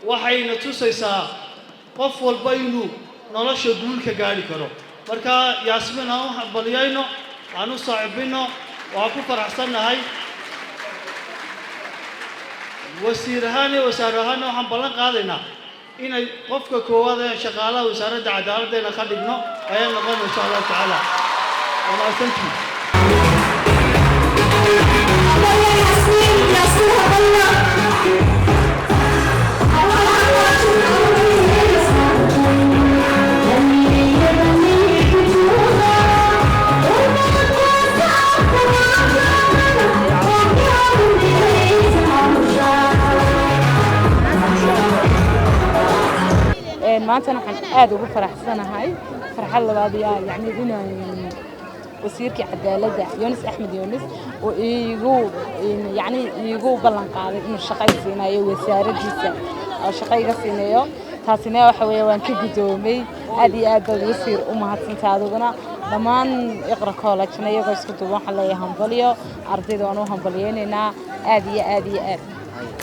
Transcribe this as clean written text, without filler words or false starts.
waxayna tusaysaa qof walba inuu nolosha guulka gaari karo marka yaasmin aan wax baliyayno aan u saaxiibino waa ku faraxsanahay wasiirahaan iyo wasaarahaan waxaan ballan qaadaynaa inay qofka koowaad ee shaqaalaha wasaaradda cadaaladda ka dhigno ayaan noqon insha Allah taala وما سنتي maanta waxaan aad ugu faraxsanahay farxad labaad yani inaan wasiirka cadaaladda Yunis Axmed Yunis oo iigu ballan qaaday inuu shaqaysiinayo wasaaraddiisa oo shaqayga siinayo taasina waxa weeye waan ka gudoomay aad iyo aad baan wasiir u mahadsantahay adiguna dhammaan Iqra College iyagoo isku duuban waxaan leeyahay hambaliyo ardayda waan u hambaliyeenaynaa aad iyo aad